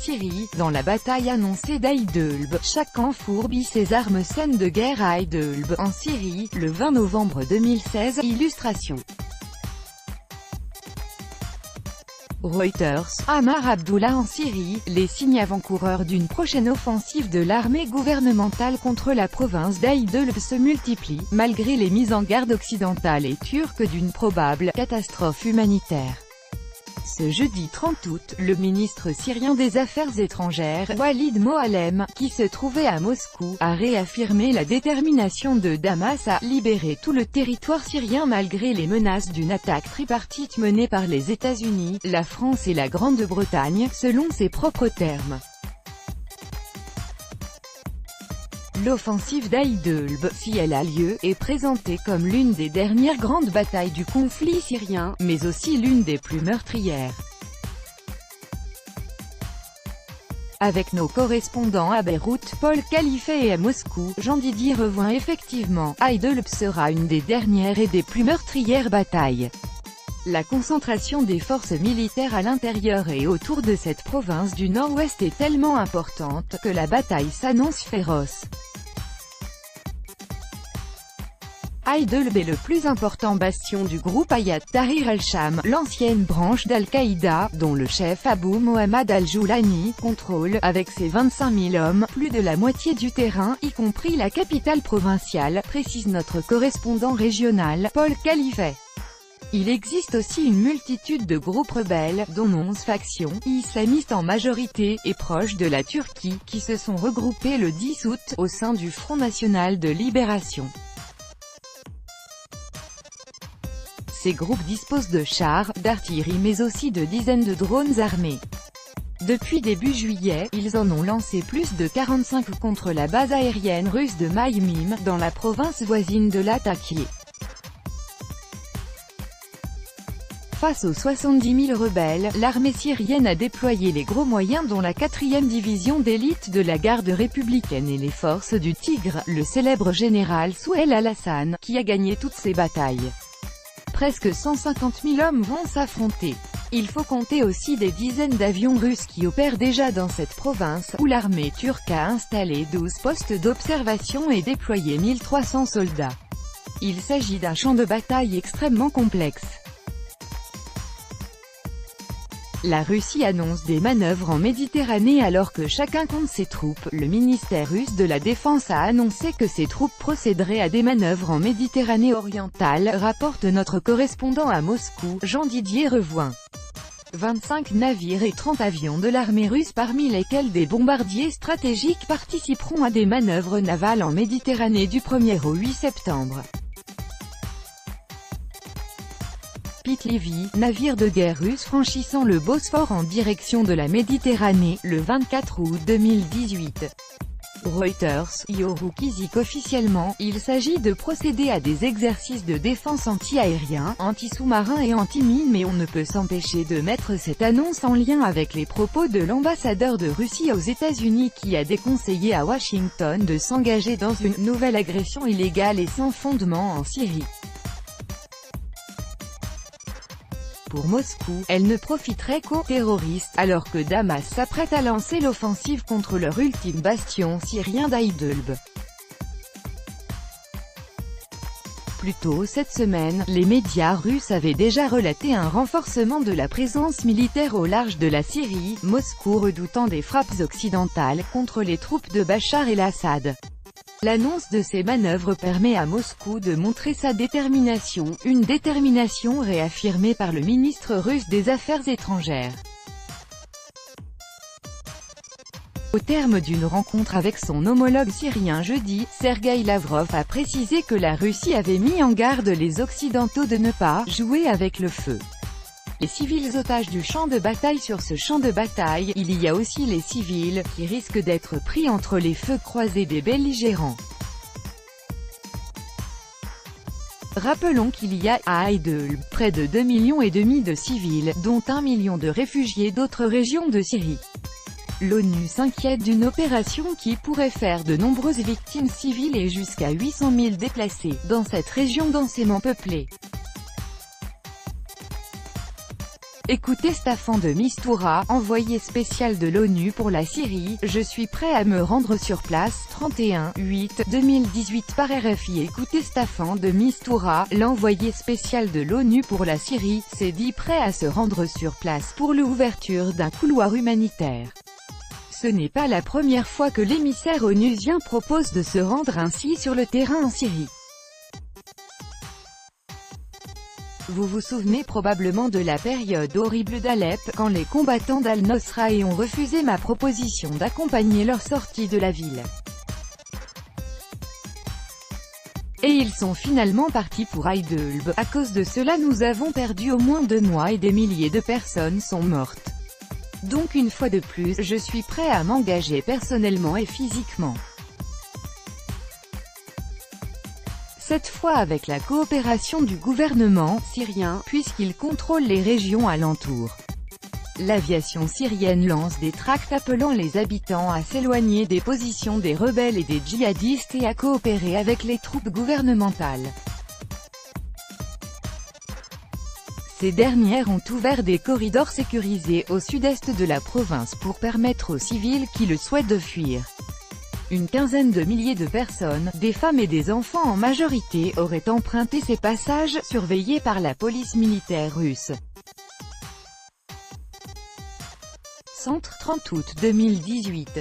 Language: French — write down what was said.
Syrie, dans la bataille annoncée d'Aïd-Elb. Chaque camp fourbit ses armes. Scène de guerre à Aïd-Elb, en Syrie, le 20 novembre 2016. Illustration Reuters. Ammar Abdullah en Syrie, les signes avant-coureurs d'une prochaine offensive de l'armée gouvernementale contre la province d'Aïd-Elb se multiplient, malgré les mises en garde occidentales et turques d'une probable catastrophe humanitaire. Ce jeudi 30 août, le ministre syrien des Affaires étrangères, Walid Moallem, qui se trouvait à Moscou, a réaffirmé la détermination de Damas à libérer tout le territoire syrien malgré les menaces d'une attaque tripartite menée par les États-Unis, la France et la Grande-Bretagne, selon ses propres termes. L'offensive d'Aïd-Elb, si elle a lieu, est présentée comme l'une des dernières grandes batailles du conflit syrien, mais aussi l'une des plus meurtrières. Avec nos correspondants à Beyrouth, Paul Khalifé, et à Moscou, Jean-Didier Revoin. Effectivement, Aïd-Elb sera une des dernières et des plus meurtrières batailles. La concentration des forces militaires à l'intérieur et autour de cette province du nord-ouest est tellement importante, que la bataille s'annonce féroce. Aïd-Elb est le plus important bastion du groupe Hayat Tahrir al-Sham, l'ancienne branche d'Al-Qaïda, dont le chef Abu Mohammad al-Joulani contrôle, avec ses 25 000 hommes, plus de la moitié du terrain, y compris la capitale provinciale, précise notre correspondant régional, Paul Khalifé. Il existe aussi une multitude de groupes rebelles, dont 11 factions, islamistes en majorité, et proches de la Turquie, qui se sont regroupés le 10 août, au sein du Front National de Libération. Ces groupes disposent de chars, d'artillerie mais aussi de dizaines de drones armés. Depuis début juillet, ils en ont lancé plus de 45 contre la base aérienne russe de Maïmim, dans la province voisine de Latakia. Face aux 70 000 rebelles, l'armée syrienne a déployé les gros moyens dont la 4e division d'élite de la garde républicaine et les forces du Tigre, le célèbre général Souheil al-Hassan, qui a gagné toutes ces batailles. Presque 150 000 hommes vont s'affronter. Il faut compter aussi des dizaines d'avions russes qui opèrent déjà dans cette province, où l'armée turque a installé 12 postes d'observation et déployé 1300 soldats. Il s'agit d'un champ de bataille extrêmement complexe. La Russie annonce des manœuvres en Méditerranée alors que chacun compte ses troupes. Le ministère russe de la Défense a annoncé que ses troupes procéderaient à des manœuvres en Méditerranée orientale, rapporte notre correspondant à Moscou, Jean-Didier Revoin. 25 navires et 30 avions de l'armée russe parmi lesquels des bombardiers stratégiques participeront à des manœuvres navales en Méditerranée du 1er au 8 septembre. Pitlivi, navire de guerre russe franchissant le Bosphore en direction de la Méditerranée, le 24 août 2018. Reuters, Yorukizik. Officiellement, il s'agit de procéder à des exercices de défense anti-aérien, anti-sous-marin et anti-mine, mais on ne peut s'empêcher de mettre cette annonce en lien avec les propos de l'ambassadeur de Russie aux États-Unis qui a déconseillé à Washington de s'engager dans une nouvelle agression illégale et sans fondement en Syrie. Pour Moscou, elle ne profiterait qu'aux terroristes, alors que Damas s'apprête à lancer l'offensive contre leur ultime bastion syrien d'Aïd-Elb. Plus tôt cette semaine, les médias russes avaient déjà relaté un renforcement de la présence militaire au large de la Syrie, Moscou redoutant des frappes occidentales contre les troupes de Bachar el-Assad. L'annonce de ces manœuvres permet à Moscou de montrer sa détermination, une détermination réaffirmée par le ministre russe des Affaires étrangères. Au terme d'une rencontre avec son homologue syrien jeudi, Sergueï Lavrov a précisé que la Russie avait mis en garde les Occidentaux de ne pas « jouer avec le feu ». Les civils otages du champ de bataille. Sur ce champ de bataille, il y a aussi les civils, qui risquent d'être pris entre les feux croisés des belligérants. Rappelons qu'il y a, à Aïd-Elb, près de 2,5 millions de civils, dont 1 million de réfugiés d'autres régions de Syrie. L'ONU s'inquiète d'une opération qui pourrait faire de nombreuses victimes civiles et jusqu'à 800 000 déplacés, dans cette région densément peuplée. Écoutez Staffan de Mistura, envoyé spécial de l'ONU pour la Syrie, je suis prêt à me rendre sur place, 31/8/2018 par RFI. Écoutez Staffan de Mistura, l'envoyé spécial de l'ONU pour la Syrie, s'est dit prêt à se rendre sur place pour l'ouverture d'un couloir humanitaire. Ce n'est pas la première fois que l'émissaire onusien propose de se rendre ainsi sur le terrain en Syrie. Vous vous souvenez probablement de la période horrible d'Alep, quand les combattants d'Al-Nosra ont refusé ma proposition d'accompagner leur sortie de la ville. Et ils sont finalement partis pour Idlib. À cause de cela nous avons perdu au moins 2 mois et des milliers de personnes sont mortes. Donc une fois de plus, je suis prêt à m'engager personnellement et physiquement. Cette fois avec la coopération du gouvernement syrien, puisqu'il contrôle les régions alentours. L'aviation syrienne lance des tracts appelant les habitants à s'éloigner des positions des rebelles et des djihadistes et à coopérer avec les troupes gouvernementales. Ces dernières ont ouvert des corridors sécurisés au sud-est de la province pour permettre aux civils qui le souhaitent de fuir. Une quinzaine de milliers de personnes, des femmes et des enfants en majorité, auraient emprunté ces passages, surveillés par la police militaire russe. Centre 30 août 2018.